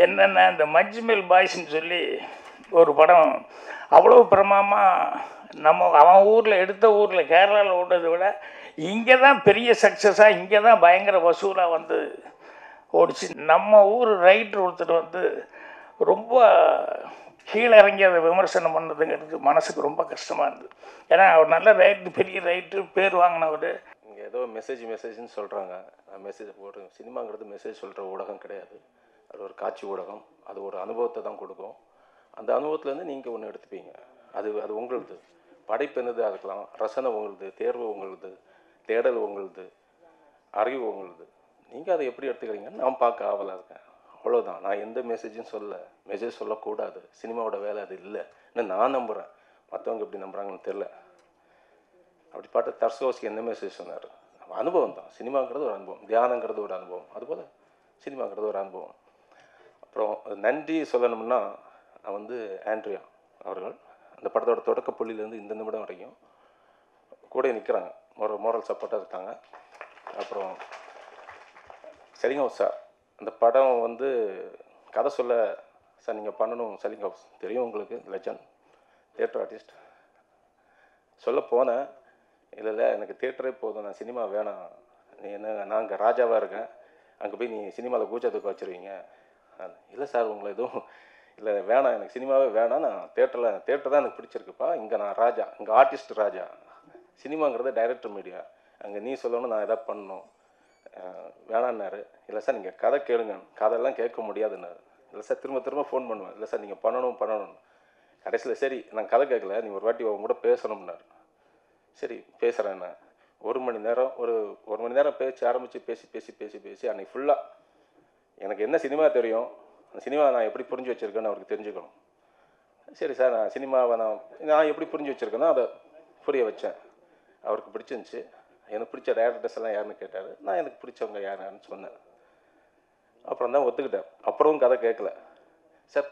என்னென்னா இந்த மஞ்சுமெல் பாய்ஸ்ன்னு சொல்லி ஒரு படம் அவ்வளோ பிரமாதமாக அவன் ஊரில் எடுத்த ஊரில் கேரளாவில் ஓடுறதை விட இங்கே தான் பெரிய சக்ஸஸாக இங்கே தான் பயங்கர வசூலாக வந்து ஓடிச்சு. நம்ம ஊர் ரைட்டர் ஒருத்தர் வந்து ரொம்ப கீழே இறங்கி அதை விமர்சனம் பண்ணதுங்கிறது மனசுக்கு ரொம்ப கஷ்டமாக இருந்தது. ஏன்னா அவர் நல்ல ரைட்டு, பெரிய ரைட்டு, பேர் வாங்கினவர். இங்கே ஏதோ மெசேஜ்னு சொல்கிறாங்க. மெசேஜ் ஒரு சினிமாங்கிறது மெசேஜ் சொல்கிற ஊடகம் கிடையாது. அது ஒரு காட்சி ஊடகம். அது ஒரு அனுபவத்தை தான் கொடுக்கும். அந்த அனுபவத்துலேருந்து நீங்கள் ஒன்று எடுத்துப்பீங்க. அது உங்களுது. படைப்பு என்னதாக இருக்கலாம், ரசனை உங்களுது, தேர்வு உங்களுது, தேடல் உங்களுது, அறிவு உங்களுது. நீங்கள் அதை எப்படி எடுத்துக்கிறீங்கன்னு நான் பார்க்க ஆவலாக இருக்கேன். அவ்வளோதான். நான் எந்த மெசேஜும் மெசேஜ் சொல்லக்கூடாது. சினிமாவோட வேலை அது இல்லை. நான் நம்புகிறேன். மற்றவங்க எப்படி நம்புகிறாங்கன்னு தெரில. அப்படி பார்த்து தர்ஸ்கோஸ்கி என்ன மெசேஜ் சொன்னார்? நம்ம அனுபவம் தான். சினிமாங்கிறது ஒரு அனுபவம், தியானங்கிறது ஒரு அனுபவம், அதுபோல் சினிமாங்கிறது ஒரு அனுபவம். அப்புறம் நன்றி சொல்லணும்னா நான் வந்து ஆண்ட்ரியா அவர்கள் அந்த படத்தோட தொடக்க புள்ளியிலேருந்து இந்த நிமிடம் வரைக்கும் கூட நிற்கிறாங்க. மோரல் சப்போர்ட்டாக இருக்காங்க. அப்புறம் செலிங் சார் அந்த படம் வந்து கதை சொல்ல சார் நீங்கள் பண்ணணும். செலிங் ஹவுஸ் தெரியும் உங்களுக்கு, லெஜண்ட் தியேட்டர் ஆர்டிஸ்ட். சொல்ல போனேன், இல்லை எனக்கு தியேட்டரே போதும், நான் சினிமா வேணாம், நீ என்ன, நான் அங்கே ராஜாவாக இருக்கேன், அங்கே போய் நீ சினிமாவில் கூச்சத்துக்கு வச்சுருவீங்க. இல்லை சார் உங்களை எதுவும் இல்லை வேணாம், எனக்கு சினிமாவே வேணாம், நான் தேட்டர் தான் எனக்கு பிடிச்சிருக்குப்பா, இங்கே நான் ராஜா, இங்கே ஆர்டிஸ்ட் ராஜா, சினிமாங்கிறது டைரக்டர் மீடியா, அங்கே நீ சொல்லணும், நான் எதாவது பண்ணணும், வேணான்னாரு. இல்லை சார் நீங்கள் கதை கேளுங்க, கதையெல்லாம் கேட்க முடியாதுன்னாரு. இல்லை சார் திரும்ப ஃபோன் பண்ணுவேன், இல்லை சார் நீங்கள் பண்ணணும். கடைசியில் சரி நான் கதை கேட்கல, நீ ஒரு வாட்டி அவங்க கூட பேசணும்னாரு. சரி பேசுகிறேண்ணா. ஒரு மணி நேரம் பேச்சு ஆரம்பித்து பேசி அன்றைக்கி ஃபுல்லாக எனக்கு என்ன சினிமா தெரியும், அந்த சினிமா நான் எப்படி புரிஞ்சு வச்சுருக்கேன்னு அவருக்கு தெரிஞ்சுக்கணும். சரி சார் நான் சினிமாவை நான் எப்படி புரிஞ்சு வச்சுருக்கேனோ அதை புரிய வச்சேன். அவருக்கு பிடிச்சிருந்துச்சி. எனக்கு பிடிச்ச டேரக்டர்ஸ் எல்லாம் யாருன்னு கேட்டார். நான் எனக்கு பிடிச்சவங்க யாருன்னு சொன்னேன். அப்புறம் தான் ஒத்துக்கிட்டேன். அப்புறமும் கதை கேட்கல. சார்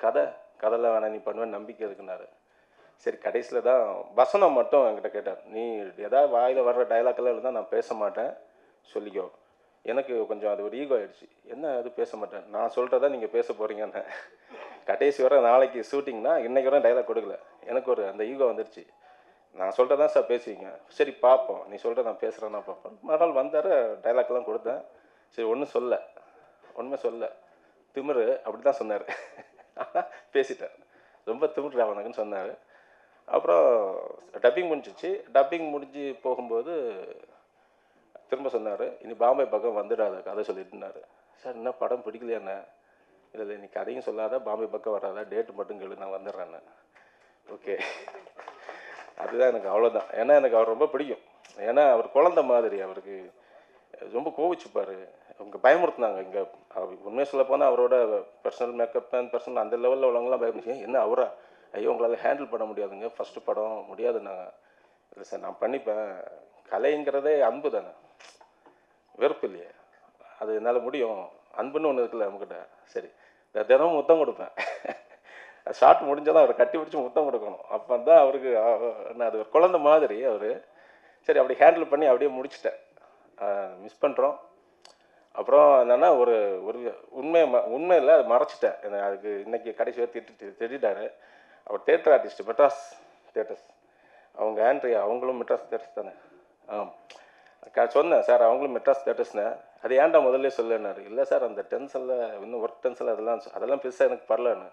கதைலாம் வேணாம், நீ பண்ணுவேன் நம்பிக்கை இருக்குன்னாரு. சரி கடைசியில் தான் வசனம் மட்டும் என்கிட்ட கேட்டார். நீ எதாவது வாயில் வர்ற டைலாக்கெல்லாம் இருந்தால் நான் பேச மாட்டேன் சொல்லிக்கோ. எனக்கு கொஞ்சம் அது ஒரு ஈகோ ஆகிடுச்சு. என்ன அது பேச மாட்டேன், நான் சொல்கிறதா நீங்கள் பேச போகிறீங்கன்னு. கடைசி வர நாளைக்கு ஷூட்டிங்னா இன்றைக்கி வர டைலாக் கொடுக்கல. எனக்கு ஒரு அந்த ஈகோ வந்துடுச்சு. நான் சொல்கிறதான் சார் பேசுவீங்க, சரி பார்ப்போம், நீ சொல்கிற நான் பேசுகிறேன்னா பார்ப்போம். மறுநாள் வந்தார், டைலாக்லாம் கொடுத்தேன். சரி ஒன்றுமே சொல்ல திமிரு அப்படி தான் சொன்னார். பேசிட்டார், ரொம்ப திமிரு அவனுக்குன்னு சொன்னார். அப்புறம் டப்பிங் முடிஞ்சிச்சு. டப்பிங் முடிஞ்சு போகும்போது திரும்ப சொன்னார், இனி பாம்பே பக்கம் வந்துடாத கதை சொல்லிட்டுனாரு. சார் என்ன படம் பிடிக்கலையாண்ணே? இல்லை நீ கதையும் சொல்லாத, பாம்பே பக்கம் வராத, டேட்டு மட்டும் கேளு, நான் வந்துடுறேண்ணே. ஓகே, அதுதான் எனக்கு அவ்வளோதான். ஏன்னா எனக்கு அவர் ரொம்ப பிடிக்கும். ஏன்னா அவர் குழந்த மாதிரி, அவருக்கு ரொம்ப கோவிச்சுப்பார். அவங்க பயமுறுத்தினாங்க. இங்கே உண்மையை சொல்ல போனால் அவரோட பர்சனல் மேக்கப் அண்ட் பர்சனல் அந்த லெவலில் உள்ளவங்களாம் பயமுடிச்சு. என்ன அவரா, ஐயோ உங்களால் ஹேண்டில் பண்ண முடியாதுங்க, ஃபஸ்ட்டு படம் முடியாதுன்னாங்க. இல்லை சார் நான் பண்ணிப்பேன், கலைங்கிறதே அன்பு தானே, வெறுப்பு இல்லையே, அது என்னால் முடியும், அன்புன்னு ஒன்று இருக்குல்ல நம்மக்கிட்ட. சரி தினமும் முத்தம் கொடுப்பேன். ஷார்ட் முடிஞ்சாலும் அவரை கட்டி பிடிச்சி முத்தம் கொடுக்கணும். அப்போ தான் அவருக்கு என்ன, அது ஒரு குழந்தை மாதிரி அவர். சரி அப்படி ஹேண்டில் பண்ணி அப்படியே முடிச்சிட்டேன். மிஸ் பண்ணுறோம். அப்புறம் என்னென்னா ஒரு உண்மையில் அதை மறைச்சிட்டேன். அதுக்கு இன்றைக்கி கடைசி திட்டாரு. அவர் தேட்டர் ஆர்டிஸ்ட், மெட்ராஸ் தேட்டர்ஸ், அவங்க ஆண்ட்ரியா அவங்களும் மெட்ராஸ் தேட்டர்ஸ் தானே. சொன்னேன் சார் அவங்களும் மெட்ராஸ் தேட்டர்ஸ்னு. அது ஏன்டா முதல்ல சொல்லுன்னாரு. இல்லை சார் அந்த டென்ஷனில் இன்னும் ஒர்க் டென்ஷனில் அதெல்லாம் பெருசாக எனக்கு பரலன்னு.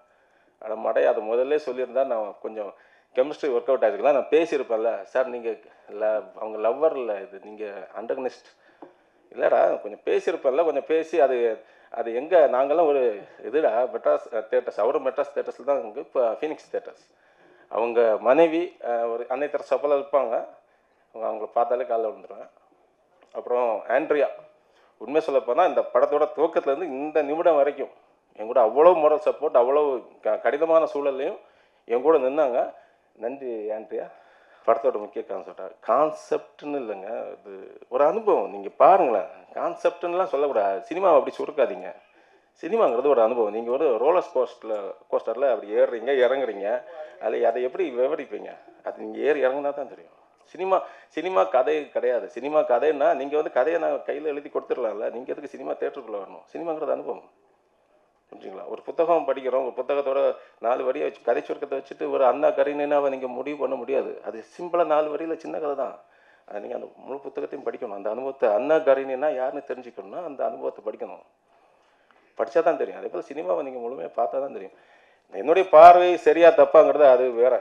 அதை அதை முதல்ல சொல்லியிருந்தா நான் கொஞ்சம் கெமிஸ்ட்ரி ஒர்க் அவுட் ஆகிருக்கலாம், நான் பேசியிருப்பேன்ல. சார் நீங்கள் அவங்க லவ்வர் இல்லை, இது நீங்கள் அண்டர்கனிஸ்ட் இல்லைடா, கொஞ்சம் பேசியிருப்பேன்ல, கொஞ்சம் பேசி அது எங்கே நாங்கள்லாம் ஒரு இதுடா மெட்ராஸ் தேட்டர்ஸ், அவரும் மெட்ராஸ் தேட்டர்ஸில் தான் இங்கே இப்போ ஃபீனிக்ஸ் தேட்டர்ஸ். அவங்க மனைவி ஒரு அன்னை தர சப்பலாக இருப்பாங்க, அவங்கள பார்த்தாலே காலைல விழுந்துருவேன். அப்புறம் ஆண்ட்ரியா, உண்மை சொல்ல போனால் இந்த படத்தோட துவக்கத்துலேருந்து இந்த நிமிடம் வரைக்கும் என் கூட அவ்வளோ மோரல் சப்போர்ட், அவ்வளோ கடினமான சூழல்லையும் என் கூட நின்னாங்க. நன்றி ஆண்ட்ரியா. படத்தோட முக்கிய கான்செப்ட்னு இல்லைங்க, இது ஒரு அனுபவம். நீங்கள் பாருங்களேன், கான்செப்ட்னுலாம் சொல்லக்கூடாது, சினிமாவை அப்படி சுருக்காதீங்க. சினிமாங்கிறது ஒரு அனுபவம். நீங்கள் ஒரு ரோலர் கோஸ்டரில் அப்படி ஏறுறீங்க இறங்குறீங்க, அதில் அதை எப்படி விவரிப்பீங்க? அது நீங்கள் ஏறி இறங்குனா தான் தெரியும். சினிமா கதை கிடையாது. சினிமா கதைன்னா நீங்கள் வந்து கதையை நான் கையில் எழுதி கொடுத்துடலாம்ல, நீங்கள் எதுக்கு சினிமா தேட்டருக்குள்ளே வரணும்? சினிமாங்கிறது அனுபவம். புரிஞ்சுங்களா? ஒரு புத்தகம் படிக்கிறோம், ஒரு புத்தகத்தோட 4 வரியை வச்சு கதை சுருக்கத்தை வச்சுட்டு ஒரு அண்ணா கரீனாவை நீங்கள் முடிவு பண்ண முடியாது. அது சிம்பிளாக 4 வரியில் சின்ன கதை தான். அதை நீங்கள் அந்த முழு புத்தகத்தையும் படிக்கணும். அந்த அனுபவத்தை அண்ணா கரீனா யாருன்னு தெரிஞ்சுக்கணும்னா அந்த அனுபவத்தை படிக்கணும். படித்தா தான் தெரியும். அதே போல் சினிமாவை நீங்கள் முழுமையாக பார்த்தா தான் தெரியும். என்னுடைய பார்வை சரியா தப்பாங்கிறது அது வேற.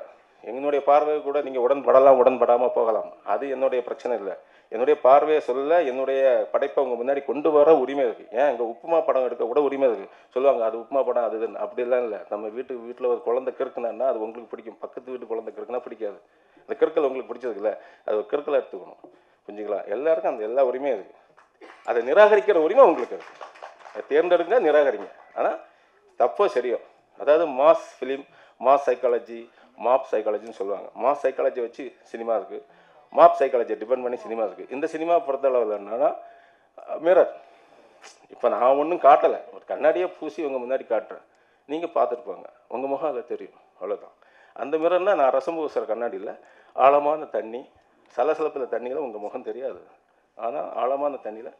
என்னுடைய பார்வை கூட நீங்கள் உடன்படலாம், உடன்படாமல் போகலாம். அது என்னுடைய பிரச்சனை இல்லை. என்னுடைய பார்வையை சொல்ல, என்னுடைய படைப்பை உங்கள் முன்னாடி கொண்டு வர உரிமை இருக்குது. ஏன் இங்கே உப்புமா படம் எடுக்க கூட உரிமை இருக்குது. சொல்லுவாங்க அது உப்புமா படம் அது இதுன்னு. அப்படிலாம் இல்லை. நம்ம வீட்டில் ஒரு குழந்தை கிறுக்குனா அது உங்களுக்கு பிடிக்கும். பக்கத்து வீட்டு குழந்தை கிறுக்குனா பிடிக்காது. அந்த கிறுக்கல் உங்களுக்கு பிடிச்சது இல்லை. அது ஒரு கிறுக்கலை எடுத்துக்கணும். புரிஞ்சுங்களா? எல்லாருக்கும் அந்த எல்லா உரிமையும் இருக்குது. அதை நிராகரிக்கிற உரிமை உங்களுக்கு இருக்குது. அதை தேர்ந்தெடுங்க, நிராகரிங்க. ஆனால் தப்போ சரியோ, அதாவது mass film, mass psychology, mob சைக்காலஜின்னு சொல்லுவாங்க. மாஸ் சைக்காலஜி வச்சு சினிமா இருக்குது, மாப் சைக்காலஜியை டிபெண்ட் பண்ணி சினிமா இருக்குது. இந்த சினிமா பொறுத்தளவில் என்னன்னா மிரர். இப்போ நான் ஒன்றும் காட்டலை, ஒரு கண்ணாடியே பூசி உங்கள் முன்னாடி காட்டுறேன். நீங்கள் பார்த்துருப்பாங்க, உங்கள் முகம் அதில் தெரியும், அவ்வளோதான். அந்த மிரர்னா நான் ரசம் பூசுகிற கண்ணாடியில் ஆழமான தண்ணி, சலசலப்பில் தண்ணியில் உங்கள் முகம் தெரியாது. ஆனால் ஆழமான தண்ணியில்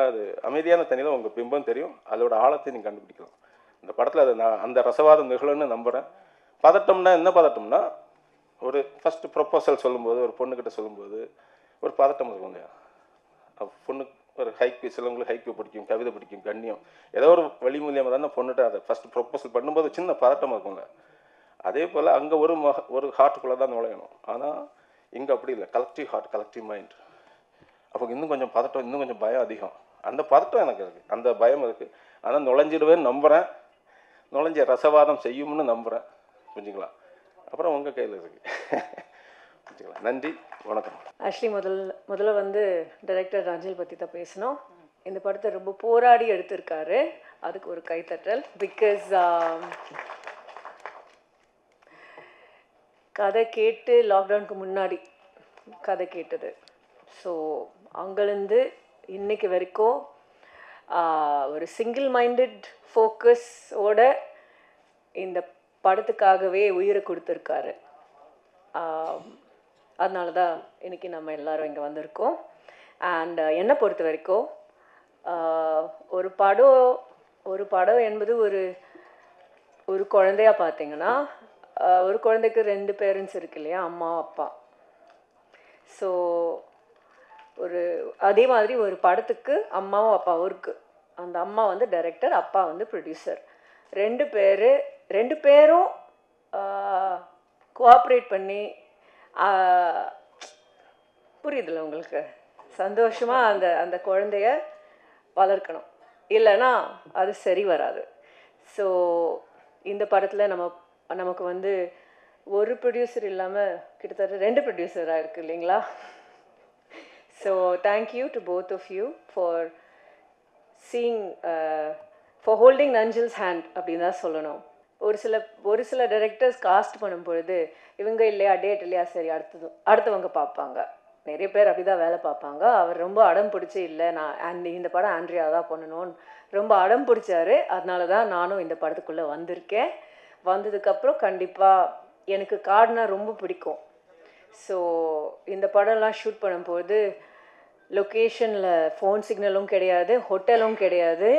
அது அமைதியான தண்ணியில் உங்கள் பிம்பம் தெரியும். அதோட ஆழத்தை நீங்கள் கண்டுபிடிக்கலாம். இந்த படத்தில் அதை நான் அந்த ரசவாதம் நிகழுன்னு நம்புகிறேன். பதட்டம்னா என்ன பதட்டம்னா, ஒரு ஃபஸ்ட்டு ப்ரொப்போசல் சொல்லும்போது, ஒரு பொண்ணுக்கிட்ட சொல்லும்போது ஒரு பதட்டம் இருக்கும் இல்லையா? பொண்ணுக்கு ஒரு ஹைக்கு, சிலவங்களுக்கு ஹைக்கு பிடிக்கும், கவிதை பிடிக்கும், கண்ணியம், ஏதோ ஒரு வழி மூலியமாக தான் பொண்ணுகிட்ட அதை ஃபஸ்ட்டு ப்ரொப்போசல் பண்ணும்போது சின்ன பதட்டம் இருக்கும்ல. அதே போல் அங்கே ஒரு ஹார்ட்டுக்குள்ளே தான் நுழையணும். ஆனால் இங்கே அப்படி இல்லை. Collective heart, collective mind. அப்போ இன்னும் கொஞ்சம் பதட்டம், இன்னும் கொஞ்சம் பயம் அதிகம். அந்த பதட்டம் எனக்கு இருக்குது, அந்த பயம் இருக்குது. ஆனால் நுழைஞ்சிடுவேன்னு நம்புகிறேன், நுழைஞ்ச ரசவாதம் செய்யும்னு நம்புகிறேன். புரிஞ்சுங்களா? அப்புறம் உங்கள் கையில் இருக்குது. புரிஞ்சுங்களா? நன்றி, வணக்கம். ஆக்சுவலி முதல்ல வந்து டைரக்டர் ரஞ்சில் பற்றி தான் பேசணும். இந்த படத்தை ரொம்ப போராடி எடுத்திருக்காரு, அதுக்கு ஒரு கைத்தட்டல். பிகாஸ் கதை கேட்டு லாக்டவுனுக்கு முன்னாடி கதை கேட்டது. ஸோ அங்கேருந்து இன்னைக்கு வரைக்கும் ஒரு சிங்கிள் மைண்டட் ஃபோக்கஸோட இந்த படத்துக்காகவே உயிரை கொடுத்துருக்காரு. அதனால தான் இன்றைக்கி நம்ம எல்லோரும் இங்கே வந்திருக்கோம். அண்ட் என்னை பொறுத்த வரைக்கும் ஒரு படம் என்பது ஒரு குழந்தையா பார்த்தீங்கன்னா, ஒரு குழந்தைக்கு 2 பேரண்ட்ஸ் இருக்கு இல்லையா, அம்மா அப்பா. ஸோ அதே மாதிரி ஒரு படத்துக்கு அம்மாவும் அப்பாவும் இருக்குது. அந்த அம்மா வந்து டைரக்டர், அப்பா வந்து ப்ரொடியூசர். 2 பேரும் கோஆப்ரேட் பண்ணி, புரியுதுல்ல உங்களுக்கு, சந்தோஷமாக அந்த குழந்தைய வளர்க்கணும். இல்லைன்னா அது சரி வராது. ஸோ இந்த படத்தில் நமக்கு வந்து ஒரு ப்ரொடியூசர் இல்லாமல் கிட்டத்தட்ட 2 ப்ரொடியூசராக இருக்குது இல்லைங்களா? So thank you to both of you for seeing, for holding நஞ்சில்ஸ் ஹேண்ட் அப்படின்னு தான் சொல்லணும். ஒரு சில டைரக்டர்ஸ் காஸ்ட் பண்ணும் பொழுது இவங்க இல்லையா, டேட் இல்லையா, சரி அடுத்தவங்க பார்ப்பாங்க. நிறைய பேர் அப்படி தான் வேலை பார்ப்பாங்க. அவர் ரொம்ப அடம் பிடிச்சி, இல்லை நான் இந்த படம் ஆண்ட்ரியா தான் பண்ணணும்னு ரொம்ப அடம் பிடிச்சாரு. அதனால தான் நானும் இந்த படத்துக்குள்ளே வந்திருக்கேன். வந்ததுக்கப்புறம் கண்டிப்பாக எனக்கு காடுனா ரொம்ப பிடிக்கும். ஸோ இந்த படம்லாம் ஷூட் பண்ணும்போது லொக்கேஷனில் ஃபோன் சிக்னலும் கிடையாது, ஹோட்டலும் கிடையாது,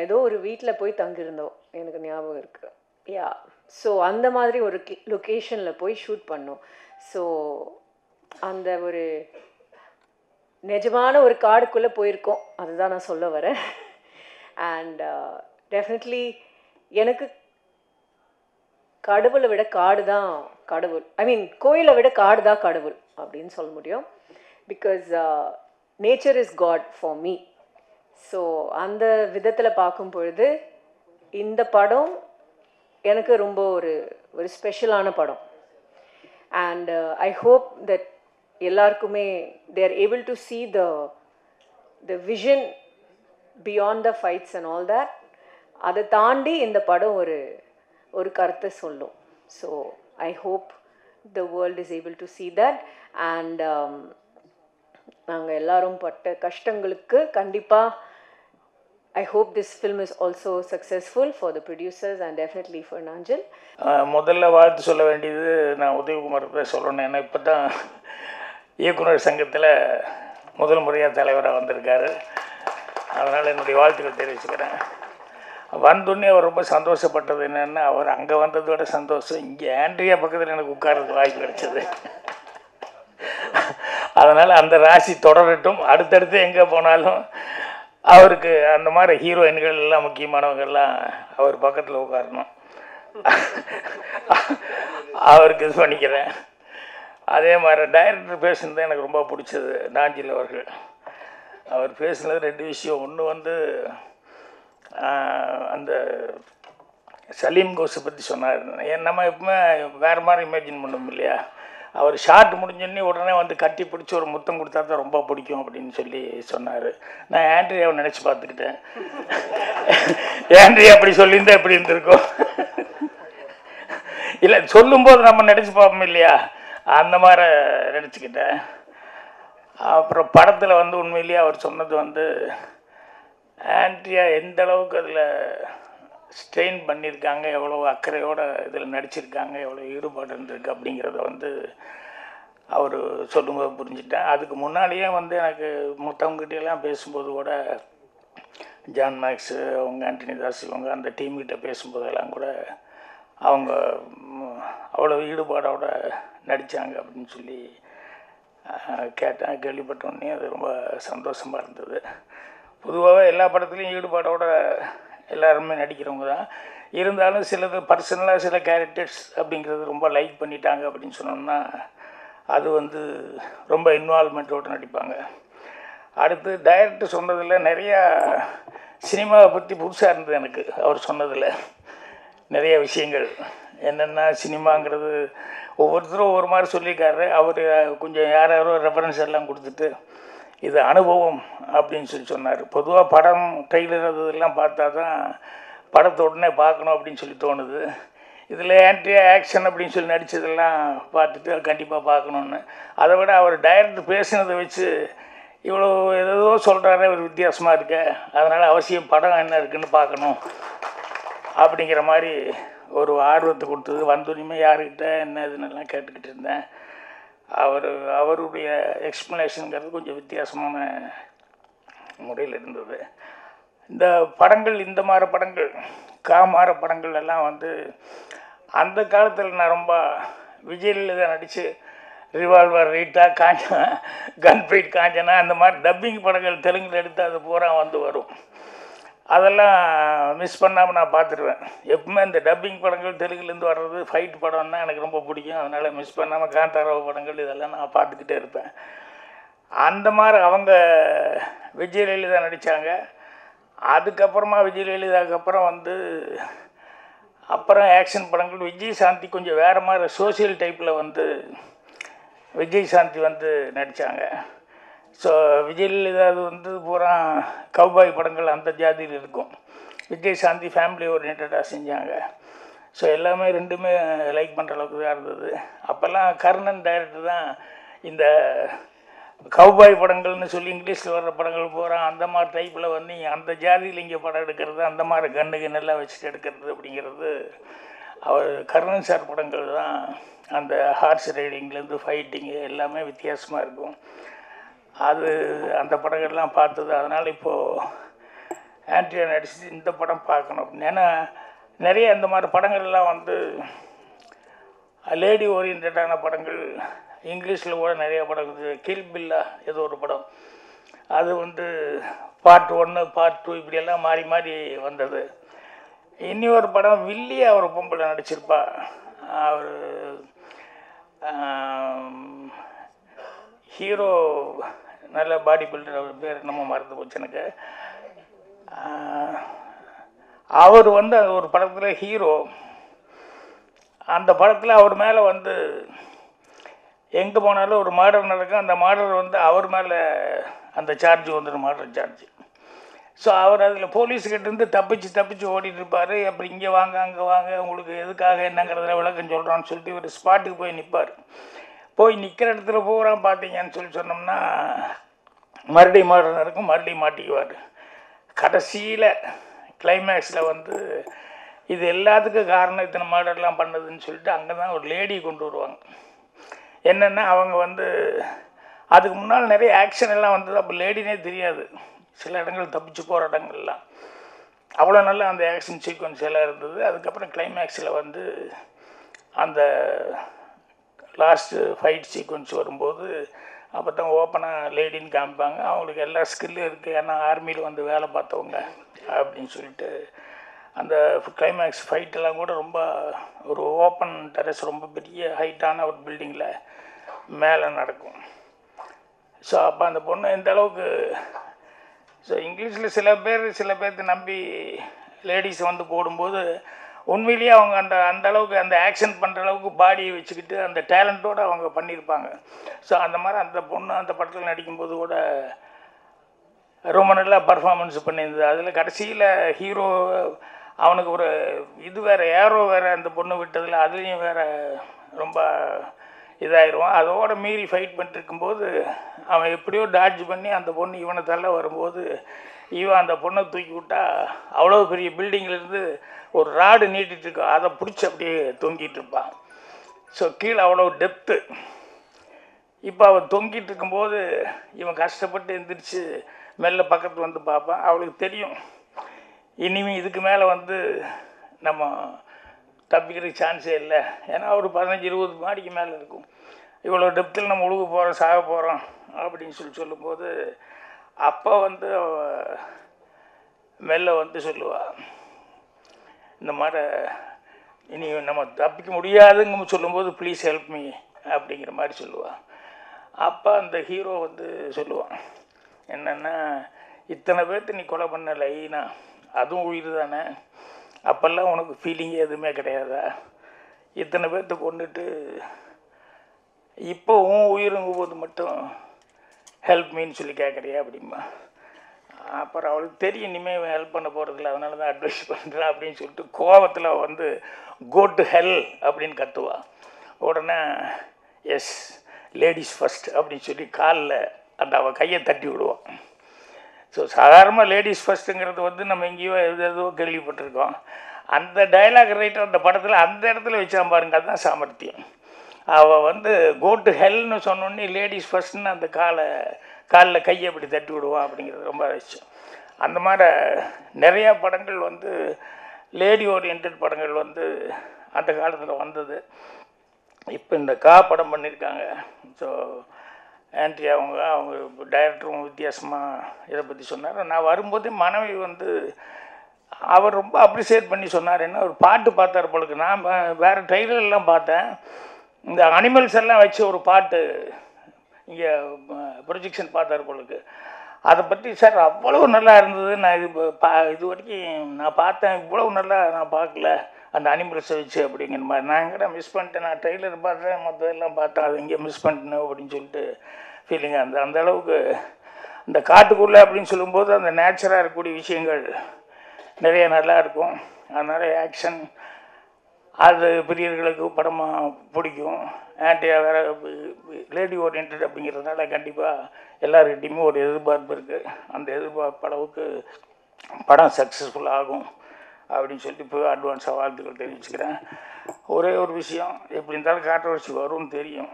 ஏதோ ஒரு வீட்டில் போய் தங்கியிருந்தோம், எனக்கு ஞாபகம் இருக்குது. யா, ஸோ அந்த மாதிரி ஒரு லொக்கேஷனில் போய் ஷூட் பண்ணோம். ஸோ அந்த ஒரு நிஜமான ஒரு காடுக்குள்ளே போயிருக்கோம், அதுதான் நான் சொல்ல வரேன். அண்ட் டெஃபினெட்லி எனக்கு கடவுளை விட காடு தான் கடவுள், கோயிலை விட காடு தான் கடவுள் அப்படின்னு சொல்ல முடியும். Because nature is God for me. So அந்த விதத்தில் பார்க்கும் பொழுது இந்த படம் எனக்கு ரொம்ப ஒரு ஸ்பெஷலான படம். அண்ட் ஐ ஹோப் தட் எல்லாருக்குமே they are able to see the vision beyond the fights and all that. அதை தாண்டி இந்த படம் ஒரு கருத்தை சொல்லும். So I hope the world is able to see that. And நாங்கள் எல்லாரும் பட்ட கஷ்டங்களுக்கு கண்டிப்பாக I hope this film is also successful for the producers and definitely for Nanjil. முதல்ல வாழ்த்து சொல்ல வேண்டியது நான் உதயகுமார் பேர் சொல்லணும். ஏன்னா இப்போ தான் இயக்குனர் சங்கத்தில் முதல் முறையாக தலைவராக வந்திருக்காரு. அதனால் என்னுடைய வாழ்த்துக்கள் தெரிவிச்சுக்கிறேன். வந்தோடனே அவர் ரொம்ப சந்தோஷப்பட்டது என்னென்னா, அவர் அங்கே வந்ததை விட சந்தோஷம் இங்கே ஆண்ட்ரியா பக்கத்தில் எனக்கு உட்கார்றதுக்கு வாய்ப்பு கிடைச்சது. அதனால் அந்த ராசி தொடரட்டும். அடுத்தடுத்து எங்கே போனாலும் அவருக்கு அந்த மாதிரி ஹீரோயின்கள் எல்லாம் முக்கியமானவங்கெல்லாம் அவர் பக்கத்தில் உட்காரணும். அவருக்கு இது பண்ணிக்கிறேன். அதே மாதிரி டைரக்டர் பேசுனது எனக்கு ரொம்ப பிடிச்சது. நாஞ்சில் அவர்கள் அவர் பேசுனது 2 விஷயம். ஒன்று வந்து அந்த சலீம் கோஸை பற்றி சொன்னார். நம்ம எப்பவுமே வேறு மாதிரி இமேஜின் பண்ணோம் இல்லையா, அவர் ஷார்ட் முடிஞ்சோடனே உடனே வந்து கட்டி பிடிச்சி ஒரு முத்தம் கொடுத்தா தான் ரொம்ப பிடிக்கும் அப்படின்னு சொல்லி சொன்னார். நான் ஆண்ட்ரியாவை நினச்சி பார்த்துக்கிட்டேன். ஆண்ட்ரியா அப்படி சொல்லியிருந்தா எப்படி இருந்திருக்கும்? இல்லை, சொல்லும்போது நம்ம நினச்சி பார்ப்போம் இல்லையா, அந்த மாதிரி நினச்சிக்கிட்டேன். அப்புறம் படத்தில் வந்து உண்மையிலேயே அவர் சொன்னது வந்து ஆண்ட்ரியா எந்த அளவுக்கு அதில் ஸ்ட்ரெயின் பண்ணியிருக்காங்க, எவ்வளோ அக்கறையோடு இதில் நடிச்சிருக்காங்க, எவ்வளோ ஈடுபாடு இருந்திருக்கு அப்படிங்கிறத வந்து அவர் சொல்லும்போது புரிஞ்சுட்டேன். அதுக்கு முன்னாடியே வந்து எனக்கு மற்றவங்ககிட்டலாம் பேசும்போது கூட ஜான் மேக்ஸு, அவங்க ஆண்டனி தாஸ், இவங்க அந்த டீம்கிட்ட பேசும்போதெல்லாம் கூட அவங்க அவ்வளோ ஈடுபாடோடு நடித்தாங்க அப்படின்னு சொல்லி கேட்டேன். கேள்விப்பட்டோன்னே அது ரொம்ப சந்தோஷமாக இருந்தது. பொதுவாகவே எல்லா படத்துலையும் ஈடுபாடோடு எல்லாருமே நடிக்கிறவங்க தான். இருந்தாலும் சிலது பர்சனலாக சில கேரக்டர்ஸ் அப்படிங்கிறது ரொம்ப லைக் பண்ணிட்டாங்க அப்படின்னு சொன்னோம்னா அது வந்து ரொம்ப இன்வால்மெண்ட்டோடு நடிப்பாங்க. அடுத்து டைரக்டர் சொன்னதில் நிறையா சினிமாவை பற்றி புதுசாக இருந்தது எனக்கு. அவர் சொன்னதில் நிறைய விஷயங்கள் என்னென்னா, சினிமாங்கிறது ஒவ்வொருத்தரும் ஒவ்வொரு மாதிரி சொல்லியிருக்காரு. அவர் கொஞ்சம் யாரோ ரெஃபரன்ஸ் எல்லாம் கொடுத்துட்டு இது அனுபவம் அப்படின்னு சொல்லி சொன்னார். பொதுவாக படம் ட்ரெய்லர் அதெல்லாம் பார்த்தா தான் படத்தை உடனே பார்க்கணும் அப்படின்னு சொல்லி தோணுது. இதில் ஆண்ட்ரியா ஆக்ஷன் அப்படின்னு சொல்லி நடித்ததெல்லாம் பார்த்துட்டு கண்டிப்பாக பார்க்கணுன்னு. அதை விட அவர் டைரக்டர் பேசினதை வச்சு இவ்வளோ ஏதோ சொல்கிறாரு, ஒரு வித்தியாசமாக இருக்க, அதனால் அவசியம் படம் என்ன இருக்குன்னு பார்க்கணும் அப்படிங்கிற மாதிரி ஒரு ஆர்வத்தை கொடுத்தது. வந்தோடனே யாருக்கிட்ட என்ன இதுன்னெல்லாம் கேட்டுக்கிட்டு இருந்தேன். அவருடைய எக்ஸ்ப்ளனேஷனுங்கிறது கொஞ்சம் வித்தியாசமான முறையில் இருந்தது. இந்த படங்கள், இந்த மாதிரி படங்கள், காமார படங்கள் எல்லாம் வந்து அந்த காலத்தில் நான் ரொம்ப விஜயில் தான் நடித்து revolver, Rita, Kanchana, confide Kanchana, அந்த மாதிரி டப்பிங் படங்கள் தெலுங்கில் எடுத்து அது பூரா வந்து வரும். அதெல்லாம் மிஸ் பண்ணாமல் நான் பார்த்துருவேன். எப்பவுமே இந்த டப்பிங் படங்கள் தெலுங்குலேருந்து வர்றது ஃபைட் படம்னா எனக்கு ரொம்ப பிடிக்கும். அதனால் மிஸ் பண்ணாமல் காந்தாராவ படங்கள் இதெல்லாம் நான் பார்த்துக்கிட்டே இருப்பேன். அந்த மாதிரி அவங்க விஜயலலிதா நடித்தாங்க. அதுக்கப்புறமா விஜயலலிதாவுக்கு அப்புறம் வந்து அப்புறம் ஆக்ஷன் படங்கள் விஜய் சாந்தி கொஞ்சம் வேறு மாதிரி சோசியல் டைப்பில் வந்து விஜய் சாந்தி வந்து நடித்தாங்க. ஸோ விஜயலலிதா வந்து பூரா கௌபாய் படங்கள் அந்த ஜாதியில் இருக்கும். விஜய் சாந்தி ஃபேமிலி ஓரியன்டாக செஞ்சாங்க. ஸோ எல்லாமே ரெண்டுமே லைக் பண்ணுற அளவுக்கு தான் இருந்தது. அப்போல்லாம் கர்ணன் டைரக்டர் தான் இந்த கௌபாய் படங்கள்னு சொல்லி இங்கிலீஷில் வர்ற படங்கள் பூரா அந்த மாதிரி டைப்பில் வந்து அந்த ஜாதியில் இங்கே படம் எடுக்கிறது, அந்த மாதிரி கண்ணெல்லாம் வச்சுட்டு எடுக்கிறது அப்படிங்கிறது அவர் கர்ணன் சார் படங்கள் தான். அந்த ஹார்ஸ் ரைடிங்லேருந்து ஃபைட்டிங்கு எல்லாமே வித்தியாசமாக இருக்கும். அது அந்த படங்கள்லாம் பார்த்தது. அதனால் இப்போது ஆண்ட்ரியா நடிச்சு இந்த படம் பார்க்கணும் அப்படின்னு. ஏன்னா நிறைய இந்த மாதிரி படங்கள்லாம் வந்து லேடி ஓரியன்டான படங்கள் இங்கிலீஷில் கூட நிறைய படம் இருக்குது. கில் பில்லா ஏதோ ஒரு படம், அது வந்து பார்ட் 1 பார்ட் 2 இப்படியெல்லாம் மாறி மாறி வந்தது. இனி ஒரு படம் வில்லியா ஒரு பொம்பளை நடிச்சிருப்பா. அவர் ஹீரோ நல்ல பாடி பில்டர், அவர் பேர் நம்ம மறந்து போச்சு எனக்கு. அவர் வந்து ஒரு படத்தில் ஹீரோ. அந்த படத்தில் அவர் மேலே வந்து எங்கே போனாலும் ஒரு மர்டர் நடக்கும். அந்த மர்டர் வந்து அவர் மேலே அந்த சார்ஜ் வந்துடும், மர்டர் சார்ஜ். ஸோ அவர் அதில் போலீஸ்கிட்டேருந்து தப்பிச்சு ஓடிட்டு இருப்பார். அப்படி இங்கே வாங்க அங்கே வாங்க, உங்களுக்கு எதுக்காக என்னங்கிறதுல விளக்கம் சொல்கிறான்னு சொல்லிட்டு ஒரு ஸ்பாட்டுக்கு போய் நிற்பார். போய் நிற்கிற இடத்துல பூரா பார்த்தீங்கன்னு சொல்லி சொன்னோம்னா மறுபடியும் மர்டர் நடக்கும், மறுபடியும் மாட்டிக்குவார். கடைசியில் கிளைமேக்ஸில் வந்து இது எல்லாத்துக்கும் காரணம் இத்தனை மர்டர்லாம் பண்ணதுன்னு சொல்லிட்டு அங்கே தான் ஒரு லேடி கொண்டு வருவாங்க. என்னென்னா அவங்க வந்து அதுக்கு முன்னால் நிறைய ஆக்ஷன் எல்லாம் வந்தது. அப்போ லேடினே தெரியாது, சில இடங்கள் தப்பிச்சு போகிற இடங்கள்லாம். அவ்வளோ நல்ல அந்த ஆக்ஷன் சீக்வன்ஸ் எல்லாம் இருந்தது. அதுக்கப்புறம் கிளைமேக்ஸில் வந்து அந்த லாஸ்ட்டு ஃபைட் சீக்வன்ஸ் வரும்போது அப்போ தான் ஓப்பனாக லேடின்னு காமிப்பாங்க. அவங்களுக்கு எல்லா ஸ்கில்லும் இருக்குது, ஏன்னா ஆர்மியில் வந்து வேலை பார்த்தவங்க அப்படின்னு சொல்லிட்டு. அந்த கிளைமேக்ஸ் ஃபைட்டெல்லாம் கூட ரொம்ப ஒரு ஓப்பன் டெரஸ், ரொம்ப பெரிய ஹைட்டான ஒரு பில்டிங்கில் மேலே நடக்கும். ஸோ அப்போ அந்த பொண்ணு எந்த அளவுக்கு, ஸோ இங்கிலீஷில் சில பேர்த்து நம்பி லேடிஸ் வந்து போடும்போது உண்மையிலேயே அவங்க அந்த அளவுக்கு அந்த ஆக்ஷன் பண்ணுற அளவுக்கு பாடியை வச்சுக்கிட்டு அந்த டேலண்ட்டோடு அவங்க பண்ணியிருப்பாங்க. ஸோ அந்த மாதிரி அந்த பொண்ணு அந்த படத்தில் நடிக்கும்போது கூட ரொம்ப நல்லா பர்ஃபார்மன்ஸ் பண்ணியிருந்தது. அதில் கடைசியில் ஹீரோ அவனுக்கு ஒரு இது வேறு, ஏரோ வேறு அந்த பொண்ணு விட்டதில் அதுலேயும் வேறு ரொம்ப இதாகிடுவான். அதோடு மீறி ஃபைட் பண்ணிட்டு இருக்கும்போது அவன் எப்படியோ டாட்ஜ் பண்ணி அந்த பொண்ணு இவனை தள்ள வரும்போது இவன் அந்த பொண்ணை தூக்கி விட்டா அவ்வளோ பெரிய பில்டிங்கிலேருந்து ஒரு ராடு நீட்டிகிட்டு இருக்கோம், அதை பிடிச்சி அப்படியே தொங்கிட்டு இருப்பான். ஸோ கீழே அவ்வளோ டெப்த்து. இப்போ அவன் தொங்கிட்டு இருக்கும்போது இவன் கஷ்டப்பட்டு எந்திரிச்சு மெல்ல பக்கத்தில் வந்து பார்ப்பான். அவளுக்கு தெரியும் இனிமேல் இதுக்கு மேலே வந்து நம்ம தப்பிக்கிறதுக்கு சான்ஸே இல்லை, ஏன்னா ஒரு 15-20 மாடிக்கு மேலே இருக்கும். இவ்வளோ டெப்த்தில் நம்ம உழுக போகிறோம், சாக போகிறோம் அப்படின்னு சொல்லும்போது அப்போ வந்து மெல்ல வந்து சொல்லுவாள், இந்த மாதிரி இனி நம்ம தப்பிக்க முடியாதுங்க சொல்லும்போது ப்ளீஸ் ஹெல்ப் மீ அப்படிங்கிற மாதிரி சொல்லுவாள். அப்போ அந்த ஹீரோ வந்து சொல்லுவான் என்னென்னா, இத்தனை பேர்த்து நீ கொலை பண்ண லைனா, அதுவும் உயிர் தானே, அப்போல்லாம் உனக்கு ஃபீலிங்கே எதுவுமே கிடையாதா? இத்தனை பேர்த்த கொண்டுட்டு இப்போ உன் உயிருங்கும் போது மட்டும் ஹெல்ப் மீன்னு சொல்லி கேட்குறியா அப்படிமா. அப்புறம் அவளுக்கு தெரியும் இனிமேல் ஹெல்ப் பண்ண போகிறதில்ல, அதனால தான் அட்வைஸ் பண்ணுறேன் அப்படின்னு சொல்லிட்டு கோவத்தில் வந்து கோ டு ஹெல் அப்படின்னு கத்துவா. உடனே எஸ் லேடிஸ் ஃபஸ்ட் அப்படின்னு சொல்லி காலில் அந்த அவள் கையை தட்டி விடுவான். ஸோ சாதாரணமாக லேடிஸ் ஃபஸ்ட்டுங்கிறது வந்து நம்ம எங்கேயோ எதோ கேள்விப்பட்டிருக்கோம். அந்த டைலாக் ரைட்டர் அந்த படத்தில் அந்த இடத்துல வச்சான் பாருங்க, அதுதான் சாமர்த்தியம். அவள் வந்து கோ டு ஹெல்னு சொன்னோடனே லேடிஸ் ஃபஸ்ட்டுன்னு அந்த காலில் கையை அப்படி தட்டி விடுவான் அப்படிங்கிறது ரொம்ப விஷயம். அந்த மாதிரி நிறையா படங்கள் வந்து லேடி ஓரியன்ட் படங்கள் வந்து அந்த காலத்தில் வந்தது. இப்போ இந்த படம் பண்ணியிருக்காங்க. ஸோ ஆண்ட்ரி அவங்க டைரக்டரும் வித்தியாசமாக இதை பற்றி சொன்னார். நான் வரும்போதே மனைவி வந்து அவர் ரொம்ப அப்ரிசியேட் பண்ணி சொன்னார். என்ன ஒரு பாட்டு பார்த்தார் பொழுது, நான் வேறு ட்ரெய்லர்லாம் பார்த்தேன், இந்த அனிமல்ஸ் எல்லாம் வச்சு ஒரு பாட்டு இங்கே ப்ரொஜெக்ஷன் பார்த்தார் பொழுது, அதை பற்றி சார் அவ்வளோ நல்லா இருந்தது, நான் இது வரைக்கும் நான் பார்த்தேன், இவ்வளோ நல்லா நான் பார்க்கல அந்த அனிமல்ஸை வச்சு அப்படிங்கிற மாதிரி. நான் எங்கடா மிஸ் பண்ணிட்டேன், நான் ட்ரெய்லர் பார்த்தேன், மற்றதெல்லாம் பார்த்தேன், அது இங்கே மிஸ் பண்ணிட்டேன் அப்படின்னு சொல்லிட்டு ஃபீலிங்காக இருந்தது. அந்த அளவுக்கு இந்த காட்டுக்குள்ளே அப்படின்னு சொல்லும்போது அந்த நேச்சராக இருக்கக்கூடிய விஷயங்கள் நிறைய நல்லா இருக்கும். அதனால் ஆக்ஷன் அது பிரியர்களுக்கு படமாக பிடிக்கும். ஆன்டியா வேறு லேடி ஓரியன்ட் அப்படிங்கிறதுனால கண்டிப்பாக எல்லாருக்கிட்டையுமே ஒரு எதிர்பார்ப்பு இருக்குது. அந்த எதிர்பார்ப்பு அளவுக்கு படம் சக்ஸஸ்ஃபுல் ஆகும் அப்படின்னு சொல்லிட்டு இப்போ அட்வான்ஸாக வாழ்த்துக்கள் தெரிவிச்சுக்கிறேன். ஒரே ஒரு விஷயம், எப்படி இருந்தாலும் கான்ட்ரோவர்சி வரும்னு தெரியும்,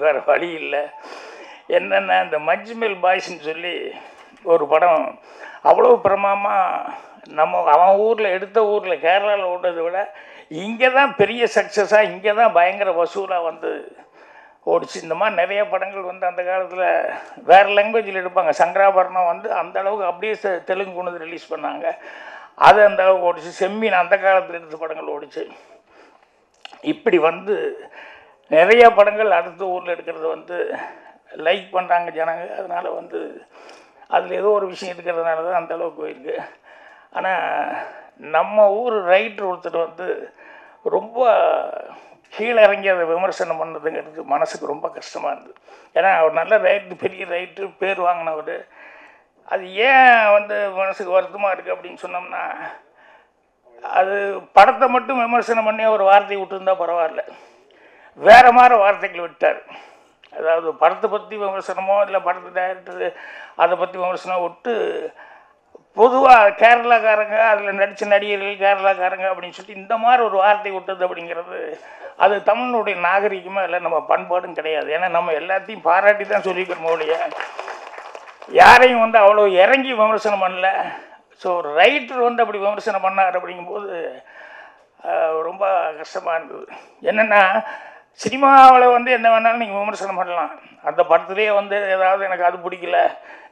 வேறு வழி இல்லை. என்னென்ன இந்த மஞ்சுமெல் பாய்ஸ்ன்னு சொல்லி ஒரு படம் அவ்வளோ பிரமாதமாக அவன் ஊரில் எடுத்த ஊரில் கேரளாவில் ஓடுறதை விட இங்கே தான் பெரிய சக்ஸஸாக, இங்கே தான் பயங்கர வசூலாக வந்து ஓடிச்சு. இந்த மாதிரி நிறைய படங்கள் வந்து அந்த காலத்தில் வேறு லாங்குவேஜில் எடுப்பாங்க. சங்கராபரணம் வந்து அந்த அளவுக்கு அப்படியே தெலுங்கு கொண்டு வந்து ரிலீஸ் பண்ணாங்க, அது அந்த அளவுக்கு ஓடிச்சு. செம்மீன் அந்த காலத்தில் எடுத்த படங்கள் ஓடிச்சு. இப்படி வந்து நிறைய படங்கள் அடுத்த ஊரில் எடுக்கிறது வந்து லைக் பண்ணுறாங்க ஜனங்க. அதனால் வந்து அதில் ஏதோ ஒரு விஷயம் இருக்கிறதுனால தான் அந்த அளவுக்கு போயிருக்கு. ஆனால் நம்ம ஊர் ரைட்டர் ஒருத்தர் வந்து ரொம்ப கீழே இறங்கி அதை விமர்சனம் பண்ணதுங்கிறது மனசுக்கு ரொம்ப கஷ்டமாக இருந்தது. ஏன்னா அவர் நல்ல ரைட்டர், பெரிய ரைட்டர், பேர் வாங்கினவர். அது ஏன் வந்து மனசுக்கு வருத்தமாக இருக்குது அப்படின்னு சொன்னோம்னா, அது படத்தை மட்டும் விமர்சனம் பண்ணி ஒரு வார்த்தையை விட்டுருந்தா பரவாயில்ல, வேறு மாதிரி வார்த்தைகள் விட்டார். அதாவது படத்தை பற்றி விமர்சனமோ இல்லை படத்தை டைரக்டர் அதை பற்றி விமர்சனம் விட்டு பொதுவாக கேரளாக்காரங்க அதில் நடித்த நடிகர்கள் கேரளாக்காரங்க அப்படின்னு சொல்லி இந்த மாதிரி ஒரு வார்த்தை விட்டது அப்படிங்கிறது அது தமிழனுடைய நாகரிகமாக இல்லை, நம்ம பண்பாடும் கிடையாது. ஏன்னா நம்ம எல்லாத்தையும் பாராட்டி தான் சொல்லிக்கிறோம் ஒழிய யாரையும் வந்து அவ்வளோ இறங்கி விமர்சனம் பண்ணல. ஸோ ஒரு ரைட்டர் வந்து அப்படி விமர்சனம் பண்ணார் அப்படிங்கும்போது ரொம்ப கஷ்டமாக இருந்தது. என்னென்னா சினிமாவில் வந்து என்ன வேணாலும் நீங்கள் விமர்சனம் பண்ணலாம், அந்த படத்துலேயே வந்து ஏதாவது எனக்கு அது பிடிக்கல,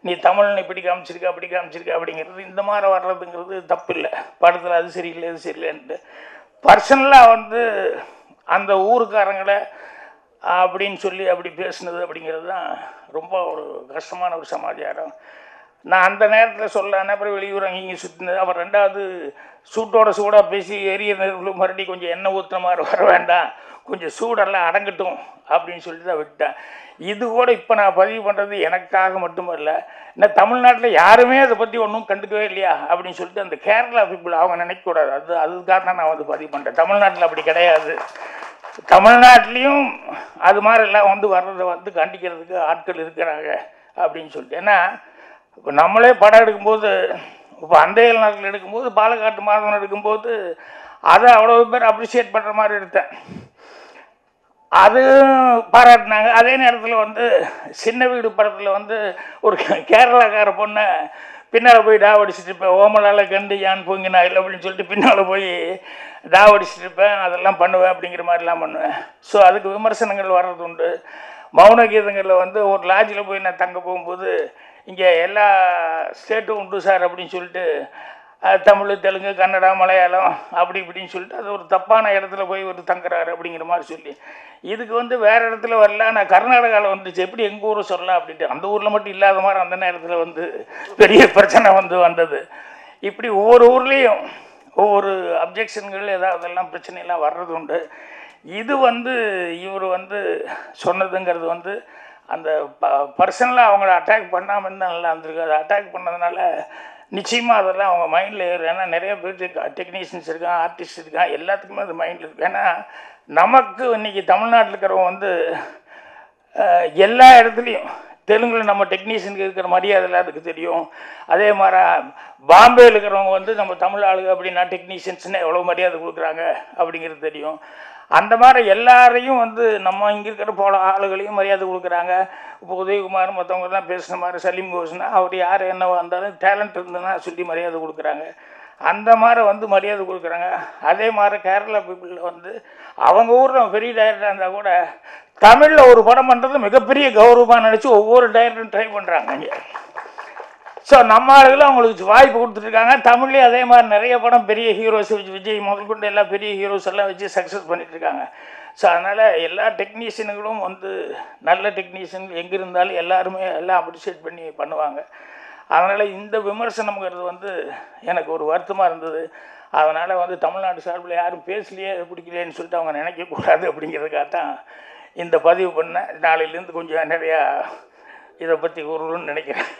நீ தமிழ் இப்படி காமிச்சிருக்க அப்படி காமிச்சிருக்க அப்படிங்கிறது இந்த மாதிரி வர்றதுங்கிறது தப்பு இல்லை. படத்தில் அது சரியில்லை இது சரியில்லைன்ட்டு பர்சனலாக வந்து அந்த ஊருக்காரங்களை அப்படின்னு சொல்லி அப்படி பேசுனது அப்படிங்கிறது தான் ரொம்ப ஒரு கஷ்டமான ஒரு சமாச்சாரம். நான் அந்த நேரத்தில் சொல்லலான்னு அப்புறம் வெளியூர் அங்கேயும் சுற்றினது. அப்புறம் ரெண்டாவது சூட்டோட சூடாக பேசி எரிய நெருப்பில் மறுபடியும் கொஞ்சம் எண்ணெய் ஊற்றுற மாதிரி வர வேண்டாம், கொஞ்சம் சூடெல்லாம் அடங்கட்டும் அப்படின்னு சொல்லிட்டு தான் விட்டேன். இது கூட இப்போ நான் பதிவு பண்ணுறது எனக்காக மட்டுமல்ல, இன்னும் தமிழ்நாட்டில் யாருமே அதை பற்றி ஒன்றும் கண்டுக்கவே இல்லையா அப்படின்னு சொல்லிட்டு அந்த கேரளா பீப்புள் அவங்க நினைக்கக்கூடாது. அதுக்காக தான் நான் வந்து பதிவு பண்ணுறேன். தமிழ்நாட்டில் அப்படி கிடையாது. தமிழ்நாட்டிலையும் அது மாதிரிலாம் வந்து வர்றதை வந்து கண்டிக்கிறதுக்கு ஆட்கள் இருக்கிறாங்க அப்படின்னு சொல்லிட்டு. ஏன்னா இப்போ நம்மளே படம் எடுக்கும்போது, இப்போ அந்தையல் நாட்டில் எடுக்கும்போது, பாலக்காட்டு மாதவன் எடுக்கும்போது அதை அவ்வளோ பேர் அப்ரிஷியேட் பண்ணுற மாதிரி எடுத்தேன், அது பாராட்டினாங்க. அதே நேரத்தில் வந்து சின்ன வீடு படத்தில் வந்து ஒரு கேரளாக்கார பொண்ணை பின்னால் போய் டாவடிச்சிட்டு இருப்பேன், ஓமலால் கண்டு யான் பொங்கினா இல்லை அப்படின்னு சொல்லிட்டு பின்னால் போய் டாவடிச்சிட்டு இருப்பேன், அதெல்லாம் பண்ணுவேன் அப்படிங்கிற மாதிரிலாம் பண்ணுவேன். ஸோ அதுக்கு விமர்சனங்கள் வர்றது உண்டு. மௌன கீதங்களில் வந்து ஒரு லாட்ஜில் போய் நான் தங்க போகும்போது, இங்கே எல்லா ஸ்டேட்டும் உண்டு சார் அப்படின்னு சொல்லிட்டு தமிழ் தெலுங்கு கன்னடா மலையாளம் அப்படி இப்படின்னு சொல்லிட்டு அது ஒரு தப்பான இடத்துல போய் ஒரு தங்குறாரு அப்படிங்கிற மாதிரி சொல்லி, இதுக்கு வந்து வேறு இடத்துல வரல, நான் கர்நாடகாவில் வந்துச்சு எப்படி எங்கள் ஊரை சொல்லலாம் அப்படின்ட்டு, அந்த ஊரில் மட்டும் இல்லாத மாதிரி அந்த நேரத்தில் வந்து பெரிய பிரச்சனை வந்தது. இப்படி ஒவ்வொரு ஊர்லேயும் ஒவ்வொரு அப்ஜெக்ஷன்கள் ஏதாவதெல்லாம் பிரச்சனையெல்லாம் வர்றது உண்டு. இது வந்து இவர் வந்து சொன்னதுங்கிறது வந்து அந்த பர்சனலாக அவங்கள அட்டாக் பண்ணாமல் இருந்தால் நல்லா இருந்திருக்கு. அதை அட்டாக் பண்ணதுனால நிச்சயமாக அதெல்லாம் அவங்க மைண்டில் ஏறும். ஏன்னா நிறைய பேர் டெக்னீஷியன்ஸ் இருக்கான், ஆர்டிஸ்ட் இருக்கான், எல்லாத்துக்குமே அது மைண்டில் இருக்குது. ஏன்னா நமக்கு இன்றைக்கி தமிழ்நாட்டில் இருக்கிறவங்க வந்து எல்லா இடத்துலையும் தெலுங்கில் நம்ம டெக்னீஷியனுக்கு இருக்கிற மரியாதை அதுக்கு தெரியும். அதே மாதிரி பாம்பேயில் இருக்கிறவங்க வந்து நம்ம தமிழ் ஆளுங்க அப்படின்னா டெக்னீஷியன்ஸ்னு எவ்வளோ மரியாதை கொடுக்குறாங்க அப்படிங்கிறது தெரியும். அந்த மாதிரி எல்லாரையும் வந்து நம்ம இங்கே இருக்கிற போல ஆளுகளையும் மரியாதை கொடுக்குறாங்க. இப்போ உதயகுமார் மற்றவங்கலாம் பேசுன மாதிரி சலீம் கோஸ்னா அவர் யார் என்னவோ இருந்தாலும் டேலண்ட் இருந்ததுன்னா சொல்லி மரியாதை கொடுக்குறாங்க. அந்த மாதிரி வந்து மரியாதை கொடுக்குறாங்க. அதே மாதிரி கேரளா பீப்புளில் வந்து அவங்க ஊரில் பெரிய டைரக்டராக இருந்தால் கூட தமிழில் ஒரு படம் பண்ணுறது மிகப்பெரிய கௌரவமாக நினச்சி ஒவ்வொரு டைரக்டரும் ட்ரை பண்ணுறாங்க இங்கே. ஸோ நம்ம ஆளுகளும் அவங்களுக்கு வாய்ப்பு கொடுத்துட்ருக்காங்க. தமிழ்லேயே அதே மாதிரி நிறைய படம் பெரிய ஹீரோஸ் விஜய் முதல் கொண்டு எல்லா பெரிய ஹீரோஸ் எல்லாம் வச்சு சக்ஸஸ் பண்ணிகிட்ருக்காங்க. ஸோ அதனால் எல்லா டெக்னீஷியனுங்களும் வந்து நல்ல டெக்னீஷியன் எங்கே இருந்தாலும் எல்லாருமே எல்லாம் அப்ரிஷியேட் பண்ணி பண்ணுவாங்க. அதனால் இந்த விமர்சனம்ங்கிறது வந்து எனக்கு ஒரு வருத்தமாக இருந்தது. அதனால் வந்து தமிழ்நாடு சார்பில் யாரும் பேசலையே பிடிக்கலையேன்னு சொல்லிட்டு அவங்க நினைக்கக்கூடாது அப்படிங்கிறதுக்காக தான் இந்த பதிவு பண்ணேன். நாளையிலேருந்து கொஞ்சம் நிறையா இதை பற்றி கூறணும்னு நினைக்கிறேன்.